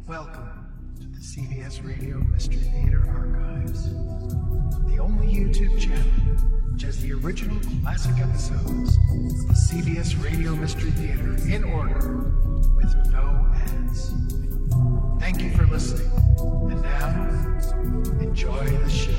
Welcome to the CBS Radio Mystery Theater Archives, the only YouTube channel which has the original classic episodes of the CBS Radio Mystery Theater in order with no ads. Thank you for listening, and now, enjoy the show.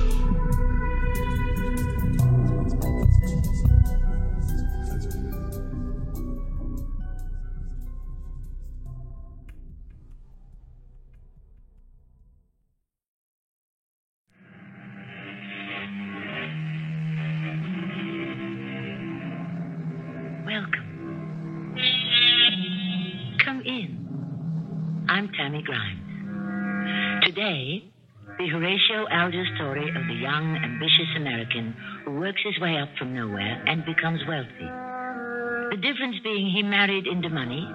Welcome. Come in. I'm Tammy Grimes. Today, the Horatio Alger story of the young, ambitious American who works his way up from nowhere and becomes wealthy. The difference being he married into money,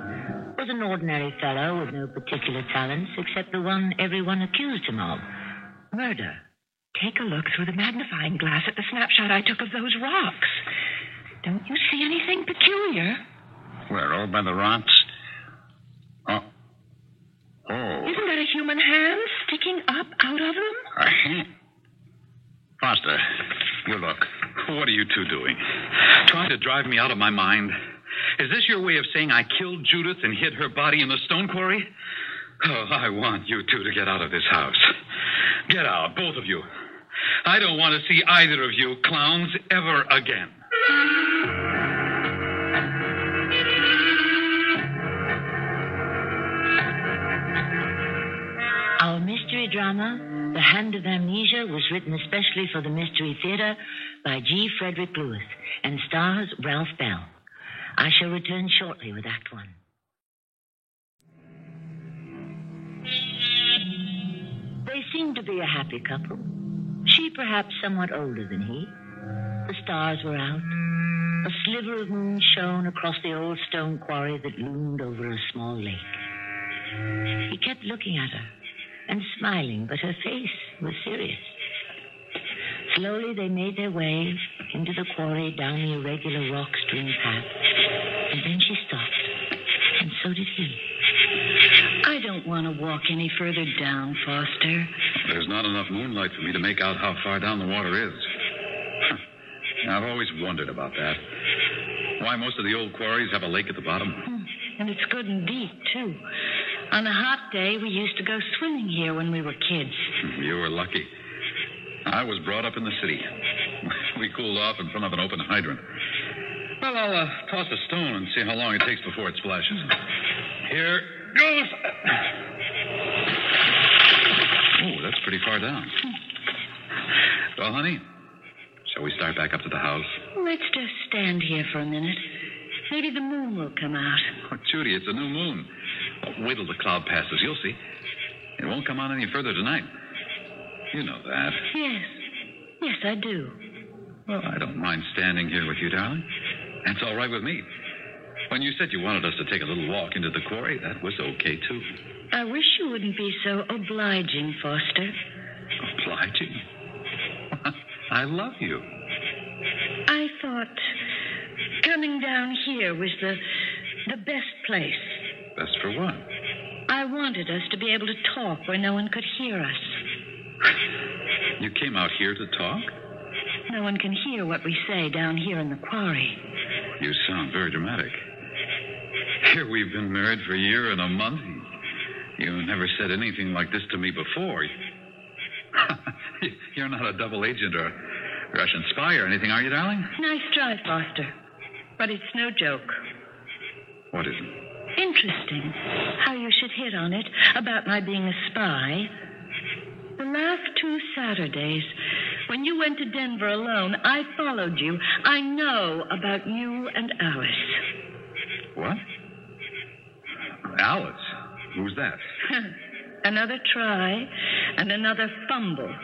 was an ordinary fellow with no particular talents except the one everyone accused him of, murder. Take a look through the magnifying glass at the snapshot I took of those rocks. Don't you see anything peculiar? Where, over by the rocks? Oh. Isn't that a human hand sticking up out of them? A hand? Foster, you look. What are you two doing? Trying to drive me out of my mind? Is this your way of saying I killed Judith and hid her body in the stone quarry? Oh, I want you two to get out of this house. Get out, both of you. I don't want to see either of you clowns ever again. Our mystery drama, The Hand of Amnesia, was written especially for the Mystery Theater by G. Frederick Lewis and stars Ralph Bell. I shall return shortly with Act One. They seemed to be a happy couple. She perhaps somewhat older than he. The stars were out. A sliver of moon shone across the old stone quarry that loomed over a small lake. He kept looking at her and smiling, but her face was serious. Slowly they made their way into the quarry down the irregular rock-strewn path, and then she stopped, and so did he. I don't want to walk any further down, Foster. There's not enough moonlight for me to make out how far down the water is. I've always wondered about that. Why most of the old quarries have a lake at the bottom. And it's good and deep, too. On a hot day, we used to go swimming here when we were kids. You were lucky. I was brought up in the city. We cooled off in front of an open hydrant. Well, I'll toss a stone and see how long it takes before it splashes. Here goes. Oh, that's pretty far down. Well, honey, shall we start back up to the house? Let's just stand here for a minute. Maybe the moon will come out. Oh, Judy, it's a new moon. Oh, wait till the cloud passes. You'll see. It won't come on any further tonight. You know that. Yes, I do. Well, I don't mind standing here with you, darling. That's all right with me. When you said you wanted us to take a little walk into the quarry, that was okay, too. I wish you wouldn't be so obliging, Foster. Obliging? I love you. I thought coming down here was the best place. Best for what? I wanted us to be able to talk where no one could hear us. You came out here to talk? No one can hear what we say down here in the quarry. You sound very dramatic. Here we've been married for a year and a month. You never said anything like this to me before. You're not a double agent or a Russian spy or anything, are you, darling? Nice try, Foster. But it's no joke. What is it? Interesting how you should hit on it about my being a spy. The last 2 Saturdays, when you went to Denver alone, I followed you. I know about you and Alice. What? Alice? Who's that? Another try and another fumble.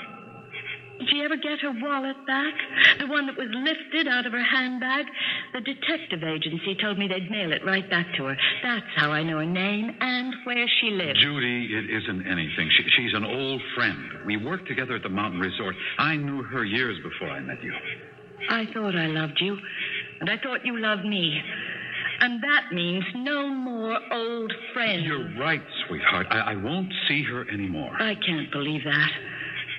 Did she ever get her wallet back? The one that was lifted out of her handbag? The detective agency told me they'd mail it right back to her. That's how I know her name and where she lives. Judy, it isn't anything. She's an old friend. We worked together at the mountain resort. I knew her years before I met you. I thought I loved you, and I thought you loved me. And that means no more old friends. You're right, sweetheart. I won't see her anymore. I can't believe that.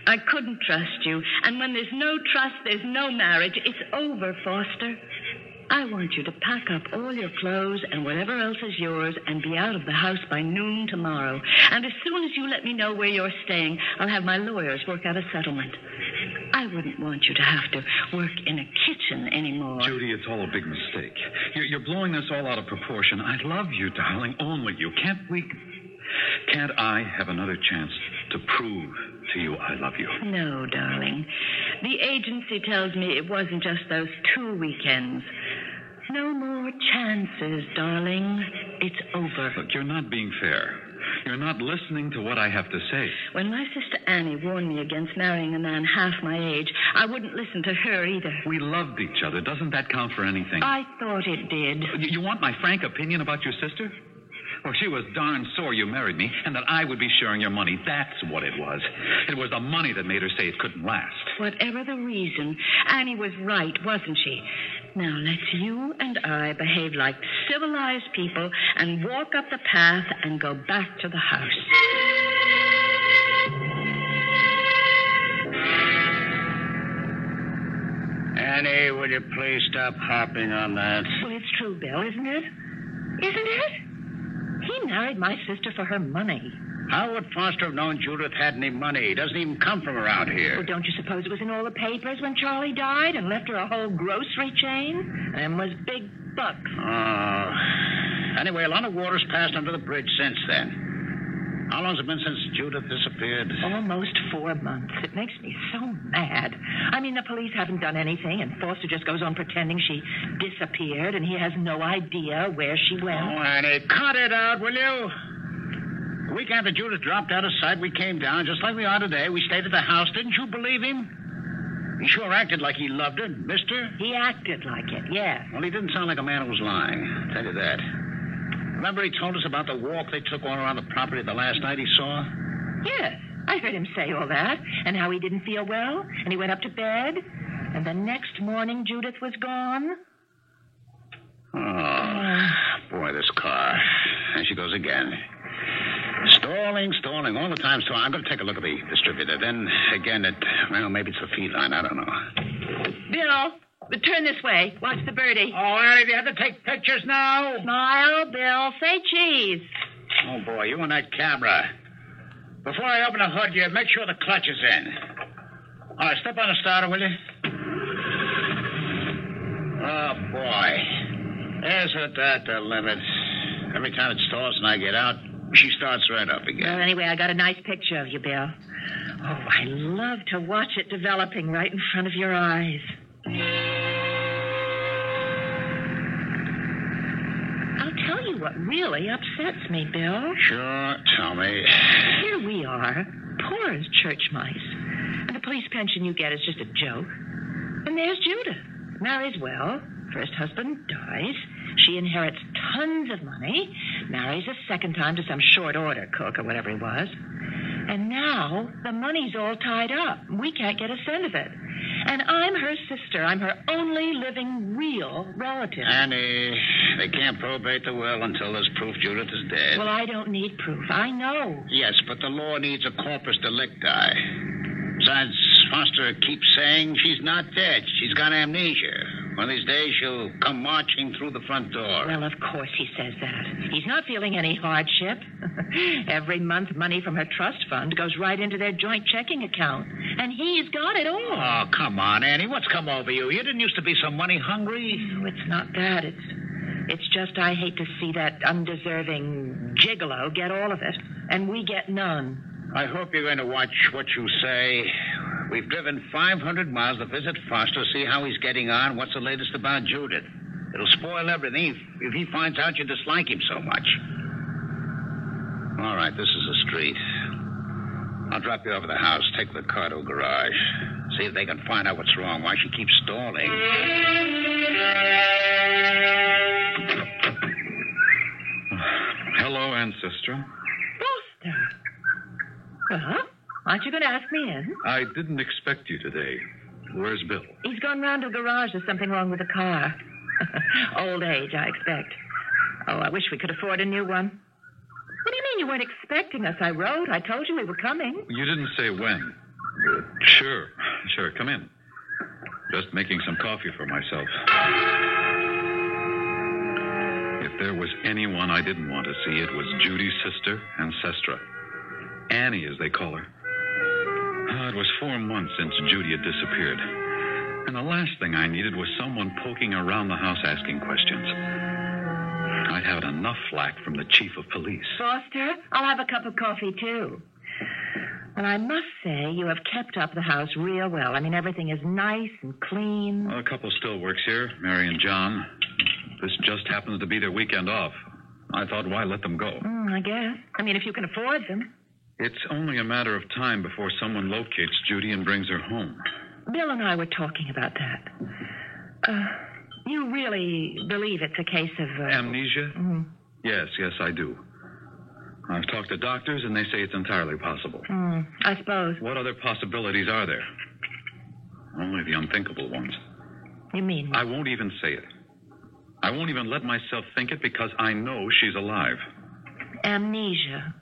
I couldn't trust you. And when there's no trust, there's no marriage. It's over, Foster. I want you to pack up all your clothes and whatever else is yours and be out of the house by noon tomorrow. And as soon as you let me know where you're staying, I'll have my lawyers work out a settlement. I wouldn't want you to have to work in a kitchen anymore. Judy, it's all a big mistake. You're blowing this all out of proportion. I love you, darling, only you. Can't I have another chance to prove to you I love you? No, darling. The agency tells me it wasn't just those 2 weekends. No more chances, darling. It's over. Look, you're not being fair. You're not listening to what I have to say. When my sister Annie warned me against marrying a man half my age, I wouldn't listen to her either. We loved each other. Doesn't that count for anything? I thought it did. You want my frank opinion about your sister? Well, she was darn sore you married me and that I would be sharing your money. That's what it was. It was the money that made her say it couldn't last. Whatever the reason, Annie was right, wasn't she? Now, let's you and I behave like civilized people and walk up the path and go back to the house. Annie, will you please stop harping on that? Well, it's true, Bill, isn't it? Isn't it? He married my sister for her money. How would Foster have known Judith had any money? He doesn't even come from around here. Well, don't you suppose it was in all the papers when Charlie died and left her a whole grocery chain? Them was big bucks. Oh. Anyway, a lot of water's passed under the bridge since then. How long's it been since Judith disappeared? Almost 4 months. It makes me so mad. I mean, the police haven't done anything, and Foster just goes on pretending she disappeared, and he has no idea where she went. Oh, Annie, cut it out, will you? The week after Judith dropped out of sight, we came down, just like we are today. We stayed at the house. Didn't you believe him? He sure acted like he loved her, missed her. He acted like it, yeah. Well, he didn't sound like a man who was lying. I'll tell you that. Remember he told us about the walk they took all around the property the last night he saw? Yes, I heard him say all that, and how he didn't feel well, and he went up to bed, and the next morning Judith was gone. Oh, boy, this car. There she goes again. Stalling, all the time stalling. I'm going to take a look at the distributor. Then, again, maybe it's the feline. I don't know. Bill, turn this way. Watch the birdie. Oh, Annie, do you have to take pictures now? Smile, Bill. Say cheese. Oh, boy, you and that camera. Before I open the hood, you make sure the clutch is in. All right, step on the starter, will you? Oh, boy. Isn't that the limit? Every time it stalls and I get out, she starts right up again. Well, anyway, I got a nice picture of you, Bill. Oh, I love to watch it developing right in front of your eyes. I'll tell you what really upsets me, Bill. Sure, tell me. Here we are, poor as church mice. And the police pension you get is just a joke. And there's Judith. Marries well. First husband dies. She inherits tons of money. Marries a second time to some short order cook or whatever he was. And now the money's all tied up. We can't get a cent of it. And I'm her sister. I'm her only living real relative. Annie, they can't probate the will until there's proof Judith is dead. Well, I don't need proof. I know. Yes, but the law needs a corpus delicti. Besides, Foster keeps saying she's not dead. She's got amnesia. One of these days, she'll come marching through the front door. Well, of course he says that. He's not feeling any hardship. Every month, money from her trust fund goes right into their joint checking account. And he's got it all. Oh, come on, Annie. What's come over you? You didn't used to be so money hungry. No, it's not that. It's just I hate to see that undeserving gigolo get all of it, and we get none. I hope you're going to watch what you say. We've driven 500 miles to visit Foster, see how he's getting on, what's the latest about Judith. It'll spoil everything if he finds out you dislike him so much. All right, this is the street. I'll drop you over the house, take the car to a garage, see if they can find out what's wrong, why she keeps stalling. Hello, ancestor. Foster. Well, aren't you going to ask me in? I didn't expect you today. Where's Bill? He's gone round to the garage. There's something wrong with the car. Old age, I expect. I wish we could afford a new one. What do you mean you weren't expecting us? I wrote. I told you we were coming. You didn't say when. Sure. Come in. Just making some coffee for myself. If there was anyone I didn't want to see, it was Judy's sister, Ancestra. Annie, as they call her. It was 4 months since Judy had disappeared. And the last thing I needed was someone poking around the house asking questions. I'd had enough flack from the chief of police. Foster, I'll have a cup of coffee, too. And I must say, you have kept up the house real well. I mean, everything is nice and clean. Well, a couple still works here, Mary and John. This just happens to be their weekend off. I thought, why let them go? I guess. I mean, if you can afford them. It's only a matter of time before someone locates Judy and brings her home. Bill and I were talking about that. You really believe it's a case of... Amnesia? Yes, I do. I've talked to doctors, and they say it's entirely possible. I suppose. What other possibilities are there? Only the unthinkable ones. You mean? I won't even say it. I won't even let myself think it because I know she's alive. Amnesia.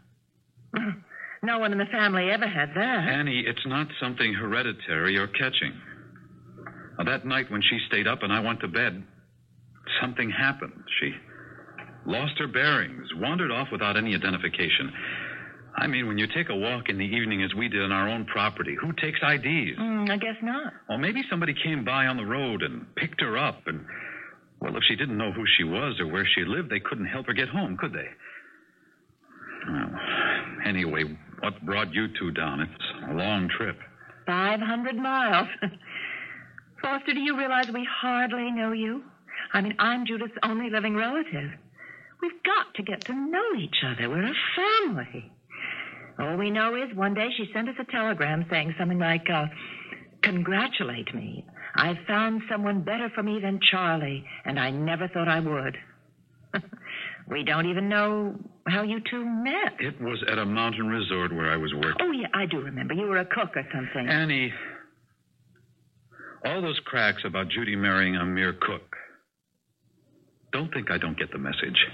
No one in the family ever had that. Annie, it's not something hereditary or catching. That night when she stayed up and I went to bed, something happened. She lost her bearings, wandered off without any identification. I mean, when you take a walk in the evening as we did on our own property, who takes IDs? I guess not. Well, maybe somebody came by on the road and picked her up and... Well, if she didn't know who she was or where she lived, they couldn't help her get home, could they? Well, anyway, what brought you two down? It's a long trip. 500 miles. Foster, do you realize we hardly know you? I mean, I'm Judith's only living relative. We've got to get to know each other. We're a family. All we know is one day she sent us a telegram saying something like, congratulate me. I've found someone better for me than Charlie, and I never thought I would. We don't even know how you two met. It was at a mountain resort where I was working. Oh, yeah, I do remember. You were a cook or something. Annie, all those cracks about Judy marrying a mere cook. Don't think I don't get the message.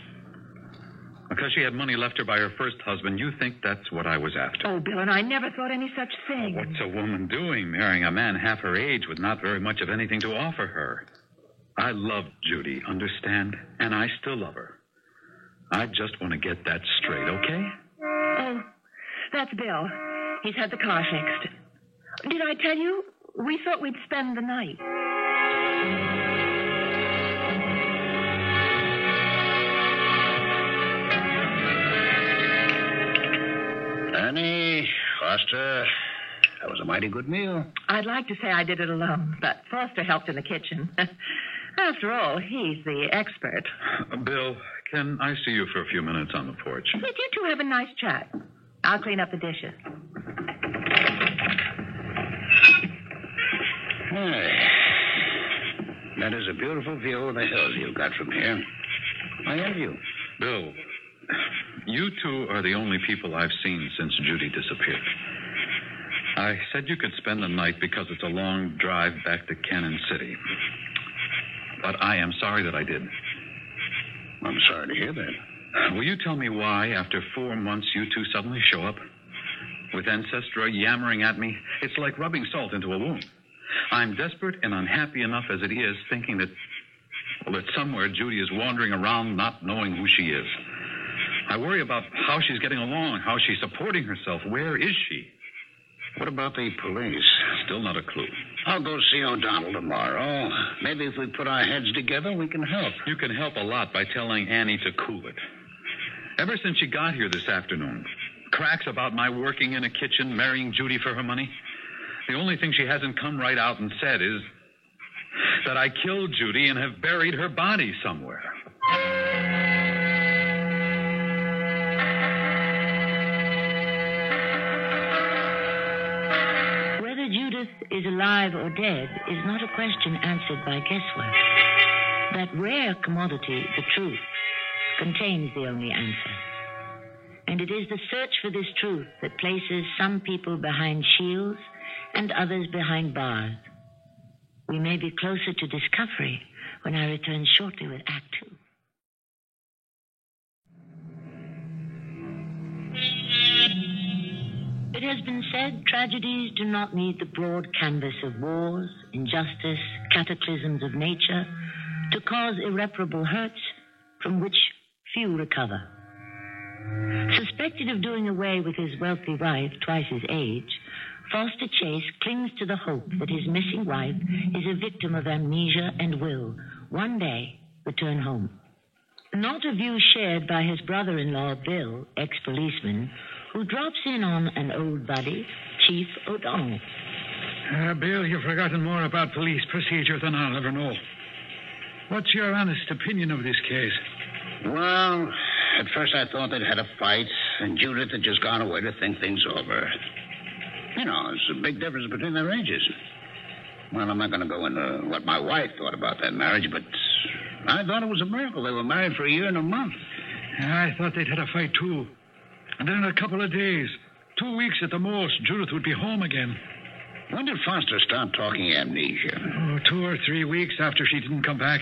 Because she had money left her by her first husband, you think that's what I was after. Oh, Bill, and I never thought any such thing. What's a woman doing, marrying a man half her age with not very much of anything to offer her? I loved Judy, understand? And I still love her. I just want to get that straight, okay? Oh, that's Bill. He's had the car fixed. Did I tell you? We thought we'd spend the night. Annie, Foster, that was a mighty good meal. I'd like to say I did it alone, but Foster helped in the kitchen. After all, he's the expert. Bill, can I see you for a few minutes on the porch? Yes, you two have a nice chat. I'll clean up the dishes. Hey, that is a beautiful view of the hills you've got from here. I envy you. Bill, you two are the only people I've seen since Judy disappeared. I said you could spend the night because it's a long drive back to Cannon City. But I am sorry that I did. I'm sorry to hear that. Will you tell me why, after 4 months, you two suddenly show up? With Ancestra yammering at me, it's like rubbing salt into a wound. I'm desperate and unhappy enough as it is, thinking that somewhere Judy is wandering around not knowing who she is. I worry about how she's getting along, how she's supporting herself. Where is she? What about the police? Still not a clue. I'll go see O'Donnell tomorrow. Maybe if we put our heads together, we can help. You can help a lot by telling Annie to cool it. Ever since she got here this afternoon, cracks about my working in a kitchen, marrying Judy for her money. The only thing she hasn't come right out and said is that I killed Judy and have buried her body somewhere. Whether Judith is alive or dead is not a question answered by guesswork. That rare commodity, the truth, contains the only answer. And it is the search for this truth that places some people behind shields and others behind bars. We may be closer to discovery when I return shortly with Act Two. It has been said tragedies do not need the broad canvas of wars, injustice, cataclysms of nature to cause irreparable hurts from which few recover. Suspected of doing away with his wealthy wife, twice his age, Foster Chase clings to the hope that his missing wife is a victim of amnesia and will, one day, return home. Not a view shared by his brother-in-law, Bill, ex-policeman, who drops in on an old buddy, Chief O'Donnell. Bill, you've forgotten more about police procedure than I'll ever know. What's your honest opinion of this case? Well, at first I thought they'd had a fight, and Judith had just gone away to think things over. You know, there's a big difference between their ages. Well, I'm not going to go into what my wife thought about that marriage, but I thought it was a miracle. They were married for a year and a month. I thought they'd had a fight, too. And then in a couple of days, 2 weeks at the most, Judith would be home again. When did Foster start talking amnesia? 2 or 3 weeks after she didn't come back.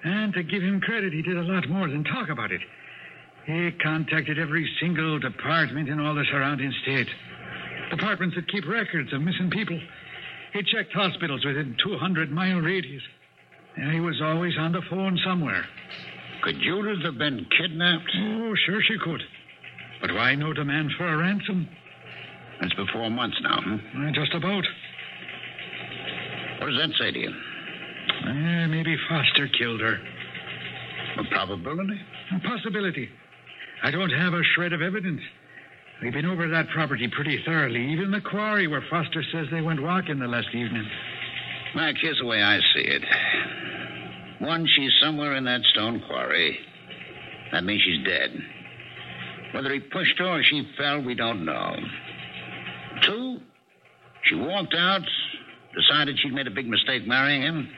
And to give him credit, he did a lot more than talk about it. He contacted every single department in all the surrounding state. Departments that keep records of missing people. He checked hospitals within 200-mile radius. And he was always on the phone somewhere. Could Judith have been kidnapped? Oh, sure she could. But why no demand for a ransom? It's been 4 months now, Just about. What does that say to you? Maybe Foster killed her. A probability? A possibility. I don't have a shred of evidence. We've been over that property pretty thoroughly, even the quarry where Foster says they went walking the last evening. Mac, here's the way I see it. One, she's somewhere in that stone quarry. That means she's dead. Whether he pushed her or she fell, we don't know. 2, she walked out, decided she'd made a big mistake marrying him.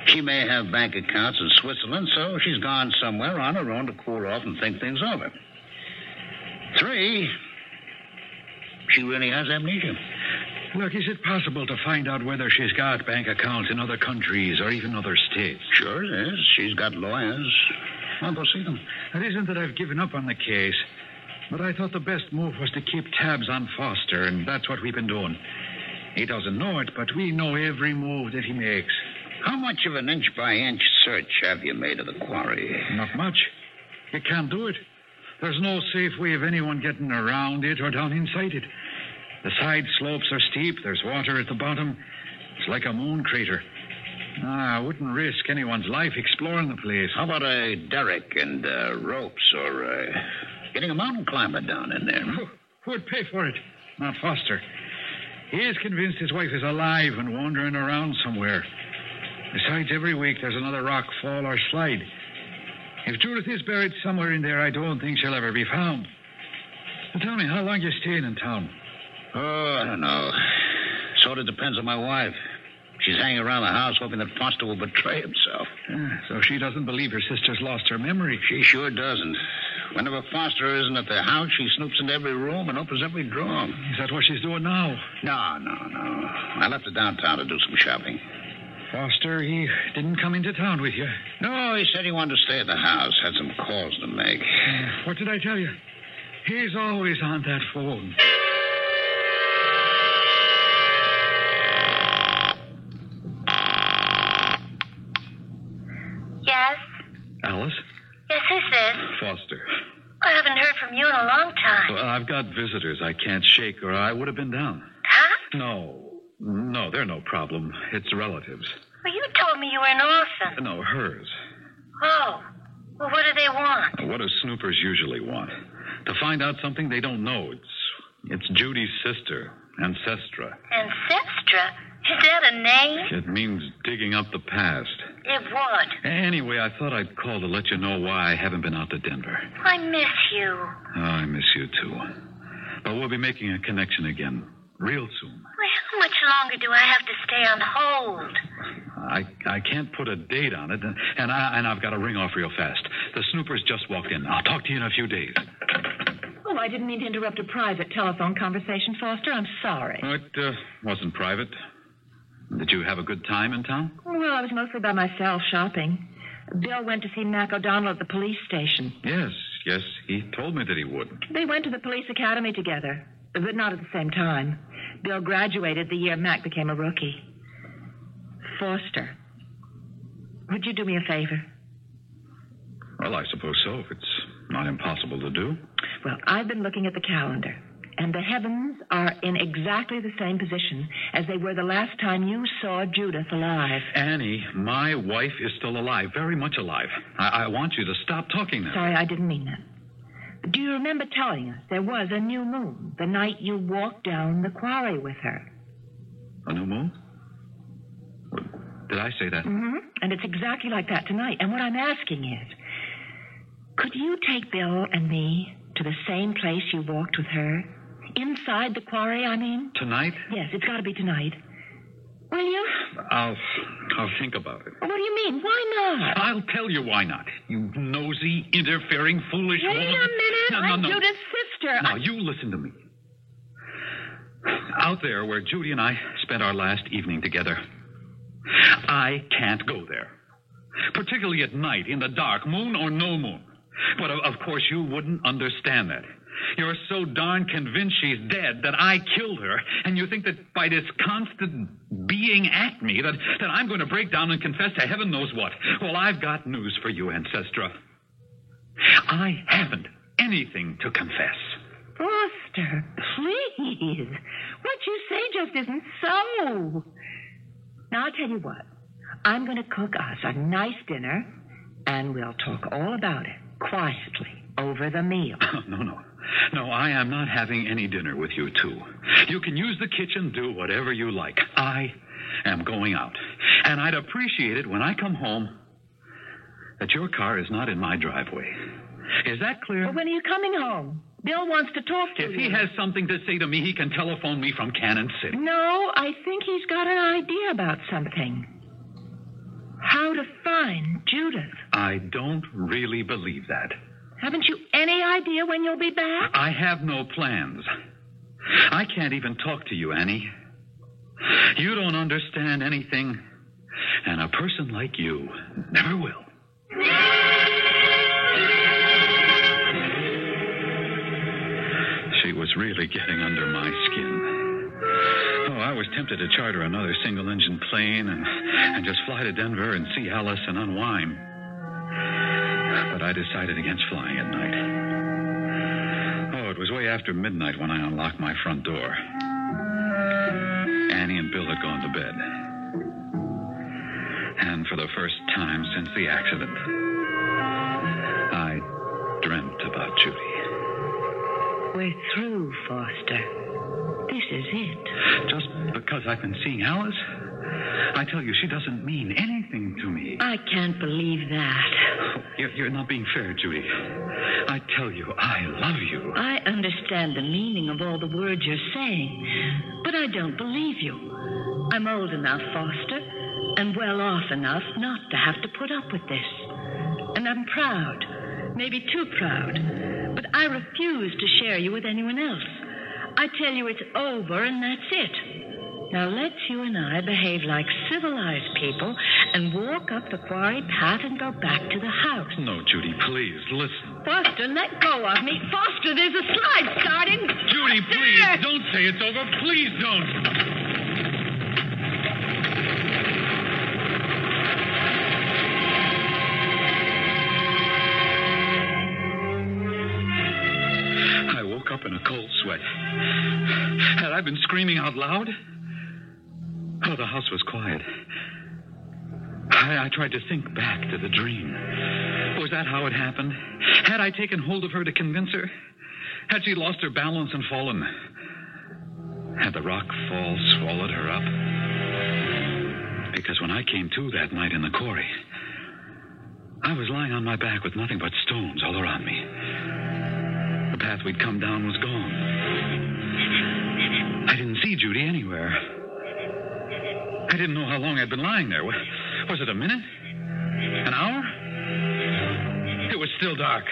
She may have bank accounts in Switzerland, so she's gone somewhere on her own to cool off and think things over. 3, she really has amnesia. Look, is it possible to find out whether she's got bank accounts in other countries or even other states? Sure it is. She's got lawyers. I'll go see them. It isn't that I've given up on the case, but I thought the best move was to keep tabs on Foster, and that's what we've been doing. He doesn't know it, but we know every move that he makes. How much of an inch-by-inch search have you made of the quarry? Not much. You can't do it. There's no safe way of anyone getting around it or down inside it. The side slopes are steep. There's water at the bottom. It's like a moon crater. I wouldn't risk anyone's life exploring the place. How about a derrick and ropes or getting a mountain climber down in there? Who would pay for it? Not Foster. He is convinced his wife is alive and wandering around somewhere. Besides, every week there's another rock fall or slide. If Judith is buried somewhere in there, I don't think she'll ever be found. So tell me, how long are you staying in town? Oh, I don't know. Sort of depends on my wife. She's hanging around the house hoping that Foster will betray himself. So she doesn't believe her sister's lost her memory. She sure doesn't. Whenever Foster isn't at the house, she snoops into every room and opens every drawer. Is that what she's doing now? No. I left her downtown to do some shopping. Foster, he didn't come into town with you? No, he said he wanted to stay at the house. Had some calls to make. What did I tell you? He's always on that phone. Yes? Alice? Yes, who's this? Foster. I haven't heard from you in a long time. Well, I've got visitors I can't shake, or I would have been down. Huh? No, they're no problem. It's relatives. Well, you told me you were an orphan. No, hers. Oh. Well, what do they want? What do snoopers usually want? To find out something they don't know. It's Judy's sister, Ancestra. Ancestra? Is that a name? It means digging up the past. It would. Anyway, I thought I'd call to let you know why I haven't been out to Denver. I miss you. Oh, I miss you, too. But we'll be making a connection again real soon. Well, how much longer do I have to stay on hold? I can't put a date on it, and I've got to ring off real fast. The snoopers just walked in. I'll talk to you in a few days. Oh, I didn't mean to interrupt a private telephone conversation, Foster. I'm sorry. It wasn't private. Did you have a good time in town? Well, I was mostly by myself shopping. Bill went to see Mac O'Donnell at the police station. Yes, he told me that he would. They went to the police academy together. but not at the same time. Bill graduated the year Mac became a rookie. Foster, would you do me a favor? Well, I suppose so, if it's not impossible to do. Well, I've been looking at the calendar, and the heavens are in exactly the same position as they were the last time you saw Judith alive. Annie, my wife is still alive, very much alive. I want you to stop talking now. Sorry, I didn't mean that. Do you remember telling us there was a new moon the night you walked down the quarry with her? A new moon? Did I say that? Mm-hmm. And it's exactly like that tonight. And what I'm asking is, could you take Bill and me to the same place you walked with her? Inside the quarry, I mean? Tonight? Yes, it's got to be tonight. Will you? I'll think about it. What do you mean? Why not? I'll tell you why not. You nosy, interfering, foolish Wait woman. a minute. I'm No. Judith's sister. Now, you listen to me. Out there where Judy and I spent our last evening together, I can't go there. Particularly at night, in the dark, moon or no moon. But, of course, you wouldn't understand that. You're so darn convinced she's dead that I killed her, and you think that by this constant being at me that I'm going to break down and confess to heaven knows what. Well, I've got news for you, Ancestra. I haven't anything to confess. Foster, please. What you say just isn't so. Now, I'll tell you what. I'm going to cook us a nice dinner, and we'll talk all about it, quietly, over the meal. No, I am not having any dinner with you two. You can use the kitchen, do whatever you like. I am going out. And I'd appreciate it when I come home that your car is not in my driveway. Is that clear? Well, when are you coming home? Bill wants to talk to you. If he has something to say to me, he can telephone me from Cannon City. No, I think he's got an idea about something. How to find Judith. I don't really believe that. Haven't you any idea when you'll be back? I have no plans. I can't even talk to you, Annie. You don't understand anything, and a person like you never will. She was really getting under my skin. Oh, I was tempted to charter another single-engine plane and just fly to Denver and see Alice and unwind. But I decided against flying at night. Oh, it was way after midnight when I unlocked my front door. Annie and Bill had gone to bed. And for the first time since the accident, I dreamt about Judy. We're through, Foster. This is it. Just because I've been seeing Alice? I tell you, she doesn't mean anything to me. I can't believe that. You're not being fair, Judy. I tell you, I love you. I understand the meaning of all the words you're saying, but I don't believe you. I'm old enough, Foster, and well off enough not to have to put up with this. And I'm proud, maybe too proud, but I refuse to share you with anyone else. I tell you it's over and that's it. Now let's you and I behave like civilized people and walk up the quarry path and go back to the house. No, Judy, please, listen. Foster, let go of me. Foster, there's a slide starting. Judy, please, don't say it's over. Please don't. I woke up in a cold sweat. Had I been screaming out loud? Oh, the house was quiet. I tried to think back to the dream. Was that how it happened? Had I taken hold of her to convince her? Had she lost her balance and fallen? Had the rock fall swallowed her up? Because when I came to that night in the quarry, I was lying on my back with nothing but stones all around me. The path we'd come down was gone. I didn't see Judy anywhere. I didn't know how long I'd been lying there. Was it a minute? An hour? It was still dark.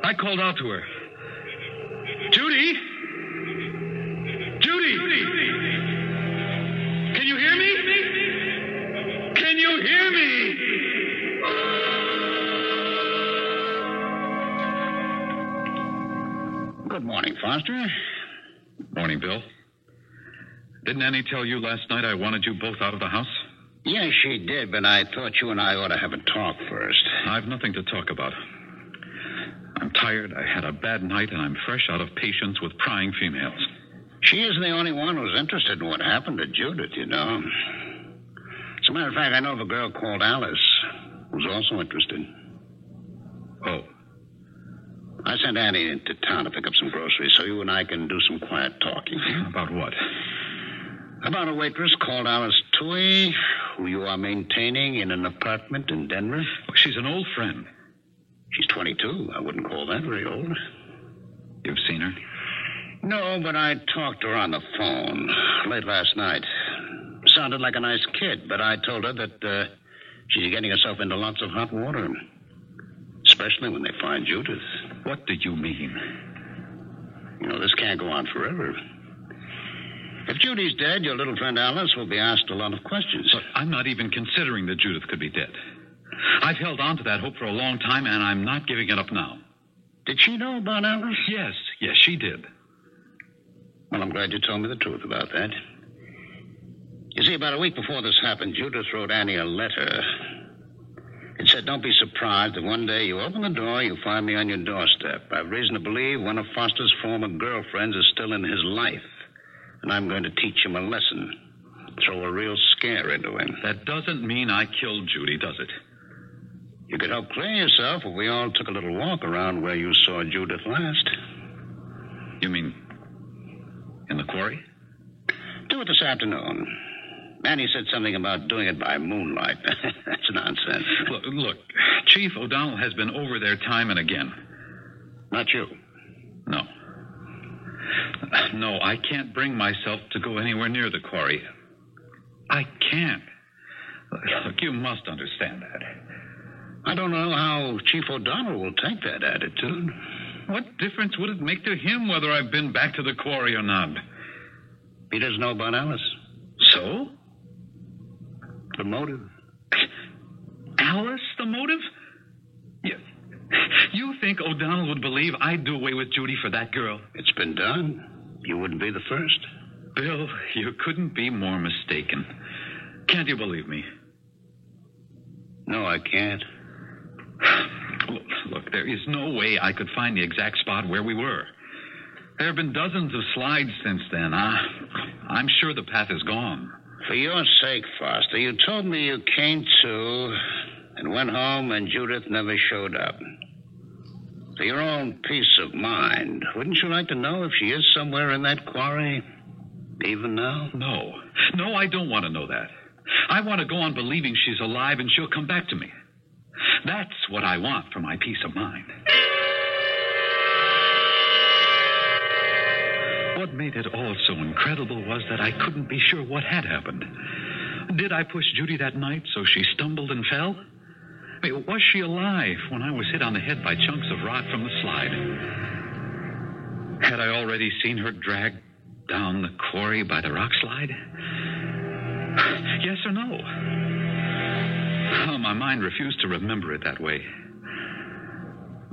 I called out to her. Judy? Judy! Can you hear me? Can you hear me? Good morning, Foster. Morning, Bill. Didn't Annie tell you last night I wanted you both out of the house? Yes, she did, but I thought you and I ought to have a talk first. I've nothing to talk about. I'm tired, I had a bad night, and I'm fresh out of patience with prying females. She isn't the only one who's interested in what happened to Judith, you know. As a matter of fact, I know of a girl called Alice who's also interested. Oh. I sent Annie into town to pick up some groceries so you and I can do some quiet talking. About what? About a waitress called Alice Tui, who you are maintaining in an apartment in Denver. Oh, she's an old friend. She's 22. I wouldn't call that very old. You've seen her? No, but I talked to her on the phone late last night. Sounded like a nice kid, but I told her that she's getting herself into lots of hot water. Especially when they find Judith. What do you mean? You know, this can't go on forever. If Judy's dead, your little friend Alice will be asked a lot of questions. But I'm not even considering that Judith could be dead. I've held on to that hope for a long time, and I'm not giving it up now. Did she know about Alice? Yes, she did. Well, I'm glad you told me the truth about that. You see, about a week before this happened, Judith wrote Annie a letter. It said, "Don't be surprised if one day you open the door, you find me on your doorstep. I've reason to believe one of Foster's former girlfriends is still in his life, and I'm going to teach him a lesson. Throw a real scare into him." That doesn't mean I killed Judy, does it? You could help clear yourself if we all took a little walk around where you saw Judith last. You mean in the quarry? Do it this afternoon. Annie said something about doing it by moonlight. That's nonsense. Look, Chief O'Donnell has been over there time and again. Not you. No. No, I can't bring myself to go anywhere near the quarry. I can't. Look, you must understand that. I don't know how Chief O'Donnell will take that attitude. What difference would it make to him whether I've been back to the quarry or not? He doesn't know about Alice. So? The motive. Alice, the motive? You think O'Donnell would believe I'd do away with Judy for that girl? It's been done. You wouldn't be the first. Bill, you couldn't be more mistaken. Can't you believe me? No, I can't. Look, there is no way I could find the exact spot where we were. There have been dozens of slides since then. I'm sure the path is gone. For your sake, Foster, you told me you came to and went home and Judith never showed up. For your own peace of mind, wouldn't you like to know if she is somewhere in that quarry, even now? No, I don't want to know that. I want to go on believing she's alive and she'll come back to me. That's what I want for my peace of mind. What made it all so incredible was that I couldn't be sure what had happened. Did I push Judy that night so she stumbled and fell? Was she alive when I was hit on the head by chunks of rock from the slide? Had I already seen her dragged down the quarry by the rock slide? Yes or no? Oh, my mind refused to remember it that way.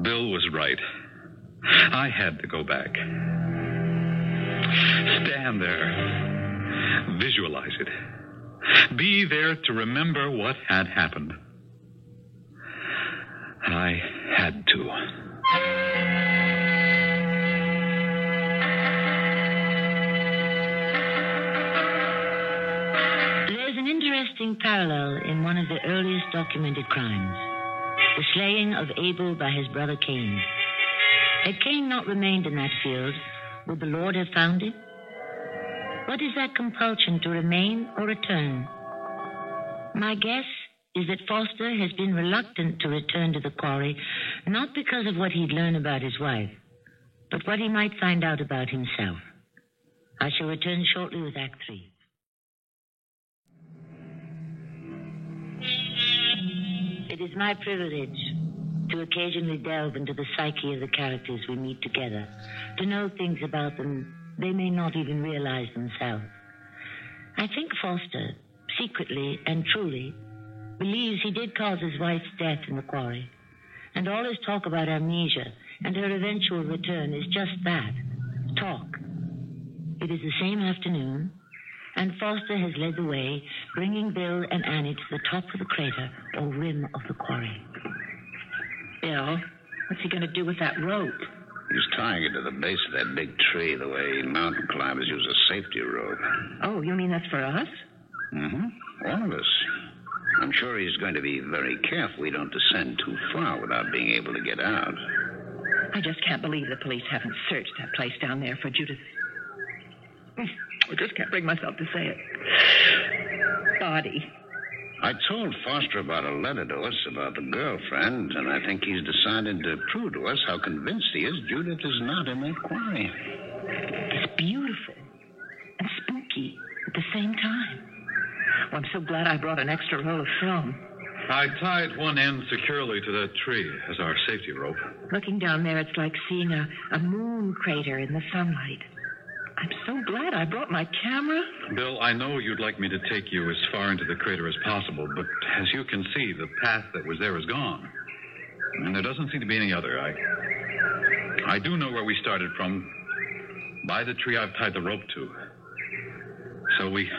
Bill was right. I had to go back. Stand there. Visualize it. Be there to remember what had happened. I had to. There's an interesting parallel in one of the earliest documented crimes, the slaying of Abel by his brother Cain. Had Cain not remained in that field, would the Lord have found him? What is that compulsion to remain or return? My guess is that Foster has been reluctant to return to the quarry, not because of what he'd learn about his wife, but what he might find out about himself. I shall return shortly with Act 3. It is my privilege to occasionally delve into the psyche of the characters we meet together, to know things about them they may not even realize themselves. I think Foster, secretly and truly, believes he did cause his wife's death in the quarry, and all his talk about amnesia and her eventual return is just that, talk. It is the same afternoon, and Foster has led the way, bringing Bill and Annie to the top of the crater or rim of the quarry. Bill, what's he going to do with that rope? He's tying it to the base of that big tree the way mountain climbers use a safety rope. Oh, you mean that's for us? Mm-hmm. All of us. I'm sure he's going to be very careful we don't descend too far without being able to get out. I just can't believe the police haven't searched that place down there for Judith. I just can't bring myself to say it. Body. I told Foster about a letter to us about the girlfriend, and I think he's decided to prove to us how convinced he is Judith is not in that quarry. It's beautiful and spooky at the same time. Well, I'm so glad I brought an extra roll of film. I tied one end securely to that tree as our safety rope. Looking down there, it's like seeing a moon crater in the sunlight. I'm so glad I brought my camera. Bill, I know you'd like me to take you as far into the crater as possible, but as you can see, the path that was there is gone. And there doesn't seem to be any other. I do know where we started from. By the tree I've tied the rope to. So we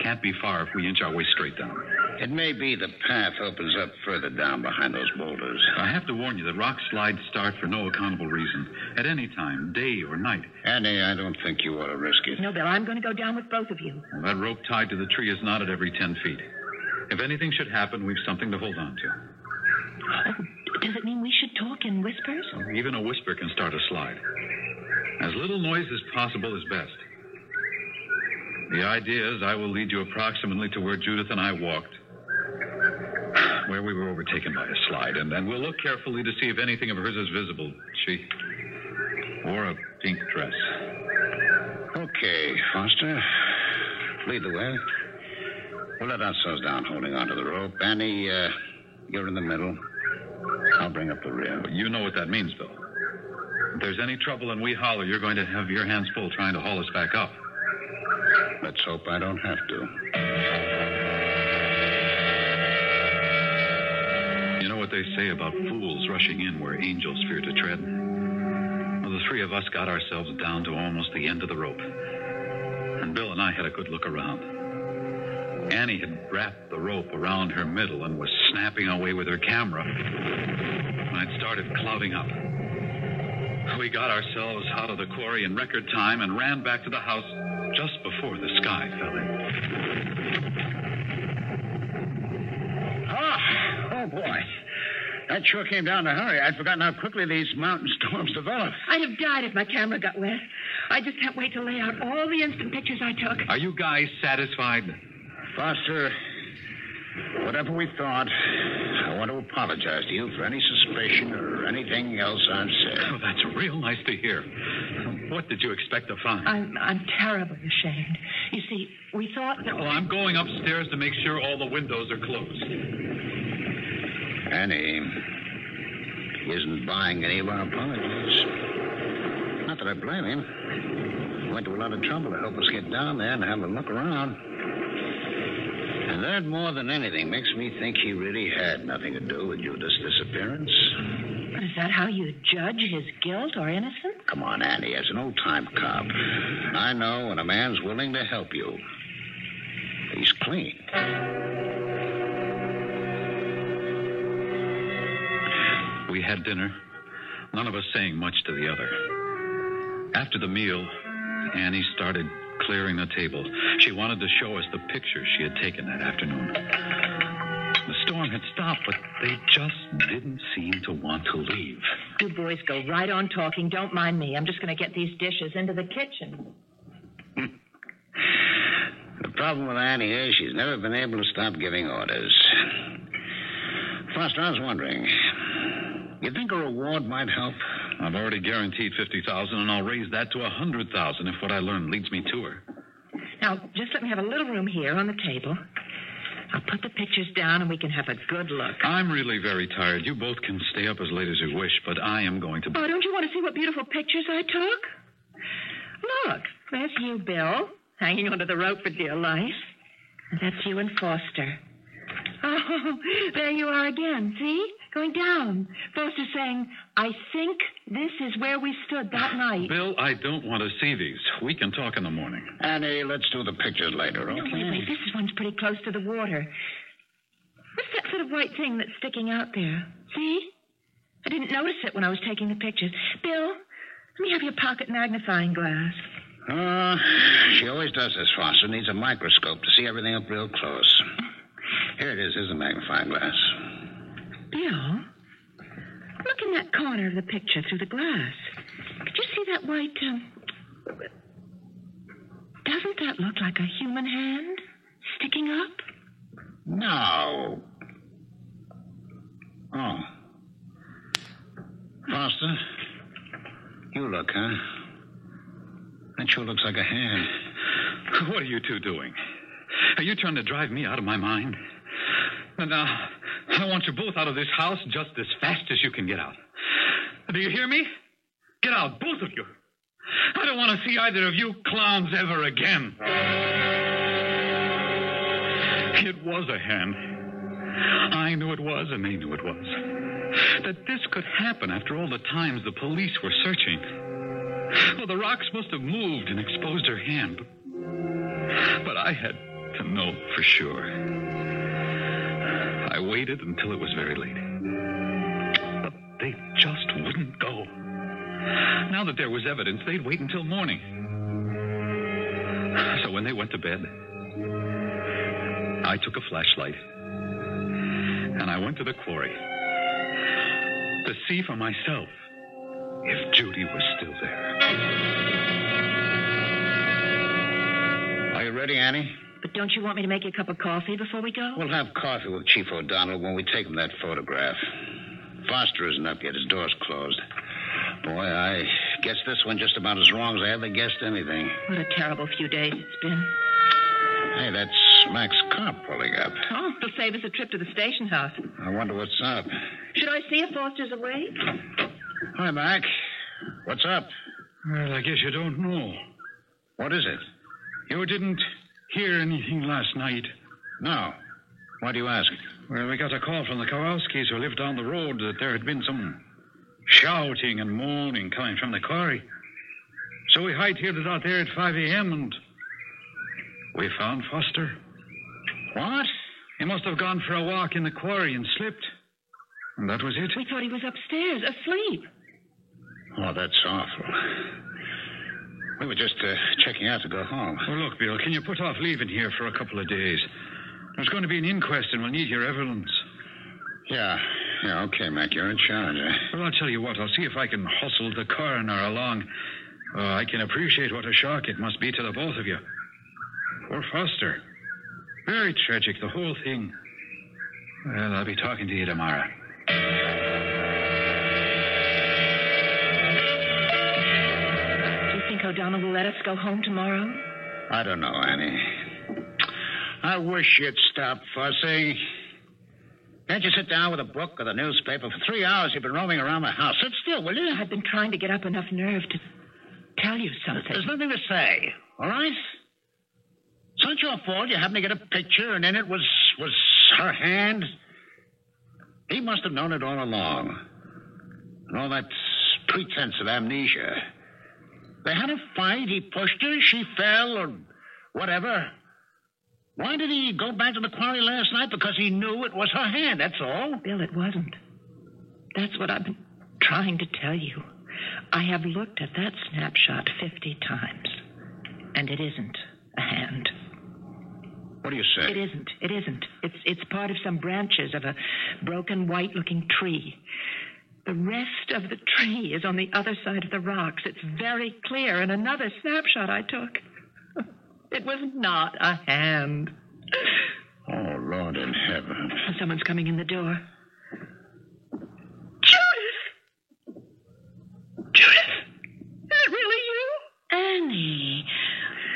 can't be far if we inch our way straight down. It may be the path opens up further down behind those boulders. I have to warn you that rock slides start for no accountable reason. At any time, day or night. Annie, I don't think you ought to risk it. No, Bill, I'm going to go down with both of you. Well, that rope tied to the tree is knotted every 10 feet. If anything should happen, we've something to hold on to. Oh, does it mean we should talk in whispers? Well, even a whisper can start a slide. As little noise as possible is best. The idea is I will lead you approximately to where Judith and I walked, where we were overtaken by a slide, and then we'll look carefully to see if anything of hers is visible. She wore a pink dress. Okay, Foster. Lead the way. We'll let ourselves down holding onto the rope. Annie, you're in the middle. I'll bring up the rear. You know what that means, Bill. If there's any trouble and we holler, you're going to have your hands full trying to haul us back up. Let's hope I don't have to. You know what they say about fools rushing in where angels fear to tread? Well, the three of us got ourselves down to almost the end of the rope. And Bill and I had a good look around. Annie had wrapped the rope around her middle and was snapping away with her camera when it started clouding up. We got ourselves out of the quarry in record time and ran back to the house just before the sky fell in. Oh, boy. That sure came down in a hurry. I'd forgotten how quickly these mountain storms develop. I'd have died if my camera got wet. I just can't wait to lay out all the instant pictures I took. Are you guys satisfied? Foster, whatever we thought, I want to apologize to you for any suspicion or anything else I've said. Oh, that's real nice to hear. What did you expect to find? I'm terribly ashamed. You see, we thought that... Well, I'm going upstairs to make sure all the windows are closed. Annie, he isn't buying any of our apologies. Not that I blame him. He went to a lot of trouble to help us get down there and have a look around. And that, more than anything, makes me think he really had nothing to do with Judith's disappearance. But is that how you judge his guilt or innocence? Come on, Annie. As an old-time cop, I know when a man's willing to help you, he's clean. We had dinner, none of us saying much to the other. After the meal, Annie started clearing the table. She wanted to show us the pictures she had taken that afternoon. The storm had stopped, but they just didn't seem to want to leave. You boys go right on talking. Don't mind me. I'm just going to get these dishes into the kitchen. The problem with Annie is she's never been able to stop giving orders. Foster, I was wondering, you think a reward might help? I've already guaranteed $50,000, and I'll raise that to $100,000 if what I learned leads me to her. Now, just let me have a little room here on the table. I'll put the pictures down, and we can have a good look. I'm really very tired. You both can stay up as late as you wish, but I am going to... Oh, don't you want to see what beautiful pictures I took? Look, there's you, Bill, hanging onto the rope for dear life. And that's you and Foster. Oh, there you are again. See? Going down. Foster's saying, I think this is where we stood that night. Bill, I don't want to see these. We can talk in the morning. Annie, let's do the pictures later, okay? No, wait. This one's pretty close to the water. What's that sort of white thing that's sticking out there? See? I didn't notice it when I was taking the pictures. Bill, let me have your pocket magnifying glass. She always does this, Foster. Needs a microscope to see everything up real close. Here it is. Here's a magnifying glass. Bill, look in that corner of the picture through the glass. Could you see that white, Doesn't that look like a human hand sticking up? No. Oh. Foster, you look, huh? That sure looks like a hand. What are you two doing? Are you trying to drive me out of my mind? Now, I want you both out of this house just as fast as you can get out. Do you hear me? Get out, both of you. I don't want to see either of you clowns ever again. It was a hand. I knew it was, and they knew it was. That this could happen after all the times the police were searching. Well, the rocks must have moved and exposed her hand. But I had to know for sure. I waited until it was very late. But they just wouldn't go. Now that there was evidence, they'd wait until morning. So when they went to bed, I took a flashlight and I went to the quarry to see for myself if Judy was still there. Are you ready, Annie? But don't you want me to make you a cup of coffee before we go? We'll have coffee with Chief O'Donnell when we take him that photograph. Foster isn't up yet. His door's closed. Boy, I guess this one just about as wrong as I ever guessed anything. What a terrible few days it's been. Hey, that's Mac's car pulling up. Oh, it'll save us a trip to the station house. I wonder what's up. Should I see if Foster's awake? Hi, Mac. What's up? Well, I guess you don't know. What is it? You didn't hear anything last night? No. Why do you ask? Well, we got a call from the Kowalskis who live down the road that there had been some shouting and moaning coming from the quarry. So we hightailed it out there at 5 a.m. and we found Foster. What? He must have gone for a walk in the quarry and slipped. And that was it. We thought he was upstairs, asleep. Oh, that's awful. We were just checking out to go home. Well, look, Bill, can you put off leaving here for a couple of days? There's going to be an inquest and we'll need your evidence. Yeah, okay, Mac, you're in charge, eh? Well, I'll tell you what, I'll see if I can hustle the coroner along. Oh, I can appreciate what a shock it must be to the both of you. Poor Foster. Very tragic, the whole thing. Well, I'll be talking to you tomorrow. Do you think O'Donnell will let us go home tomorrow? I don't know, Annie. I wish you'd stop fussing. Can't you sit down with a book or the newspaper? For 3 hours you've been roaming around the house. Sit still, will you? I've been trying to get up enough nerve to tell you something. There's nothing to say, all right? It's not your fault you happened to get a picture and in it was her hand. He must have known it all along. And all that pretense of amnesia. They had a fight, he pushed her, she fell, or whatever. Why did he go back to the quarry last night? Because he knew it was her hand, that's all. Bill, it wasn't. That's what I've been trying to tell you. I have looked at that snapshot 50 times, and it isn't a hand. What do you say? It isn't. It's part of some branches of a broken white-looking tree. The rest of the tree is on the other side of the rocks. It's very clear in another snapshot I took. It was not a hand. Oh, Lord in heaven. Someone's coming in the door. Judith! Judith! Is it really you? Annie,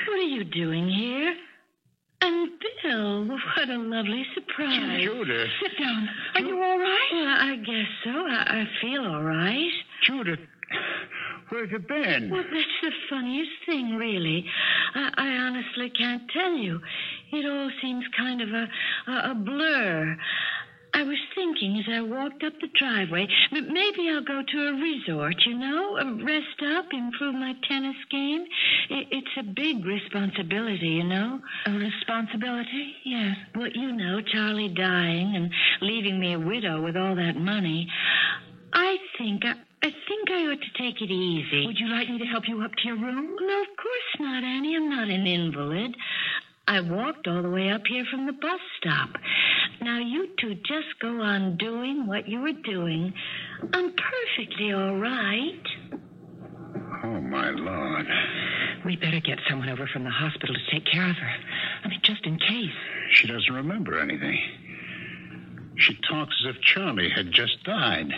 what are you doing here? And Bill, what a lovely surprise. Judith. Sit down. Are you all right? Well, I guess so. I feel all right. Judith, Where have you been? Well, that's the funniest thing, really. I honestly can't tell you. It all seems kind of a blur. I was thinking as I walked up the driveway, maybe I'll go to a resort, rest up, improve my tennis game. It's a big responsibility, A responsibility? Yes. Well, Charlie dying and leaving me a widow with all that money. I think I ought to take it easy. Would you like me to help you up to your room? No, of course not, Annie. I'm not an invalid. I walked all the way up here from the bus stop. Now, you two just go on doing what you were doing. I'm perfectly all right. Oh, my Lord. We better get someone over from the hospital to take care of her. Just in case. She doesn't remember anything. She talks as if Charlie had just died.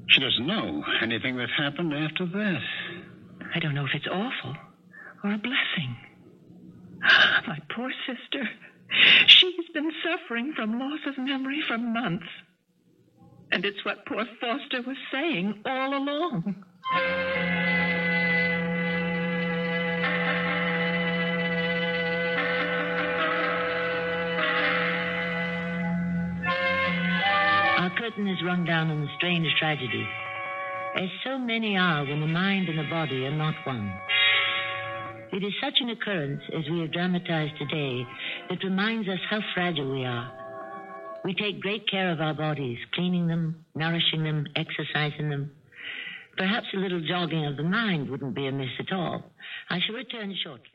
She doesn't know anything that happened after that. I don't know if it's awful or a blessing. My poor sister. She's been suffering from loss of memory for months. And it's what poor Foster was saying all along. Our curtain is rung down on the strange tragedy, as so many are when the mind and the body are not one. It is such an occurrence, as we have dramatized today, that reminds us how fragile we are. We take great care of our bodies, cleaning them, nourishing them, exercising them. Perhaps a little jogging of the mind wouldn't be amiss at all. I shall return shortly.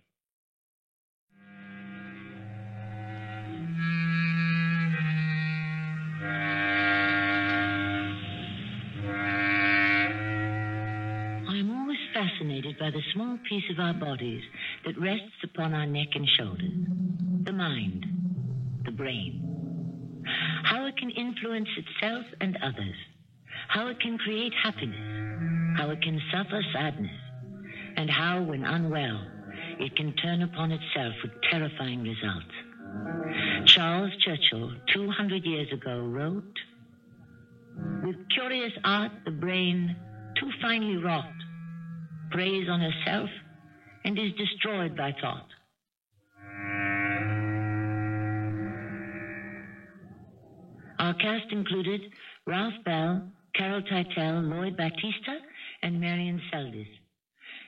Fascinated by the small piece of our bodies that rests upon our neck and shoulders, the mind, the brain. How it can influence itself and others, how it can create happiness, how it can suffer sadness, and how, when unwell, it can turn upon itself with terrifying results. Charles Churchill, 200 years ago, wrote, "With curious art the brain, too finely wrought, preys on herself and is destroyed by thought." Our cast included Ralph Bell, Carol Teitel, Lloyd Battista, and Marion Seldes.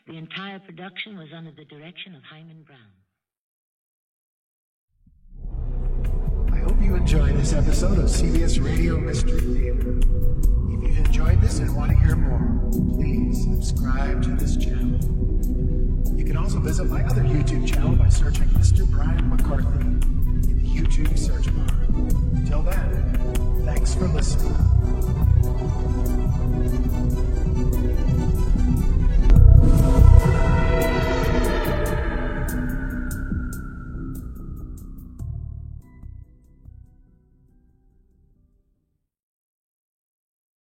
The entire production was under the direction of Hyman Brown. I hope you enjoyed this episode of CBS Radio Mystery Theater. If you've enjoyed this and want to hear more, please subscribe to this channel. You can also visit my other YouTube channel by searching Mr. Brian McCarthy in the YouTube search bar. Till then, thanks for listening.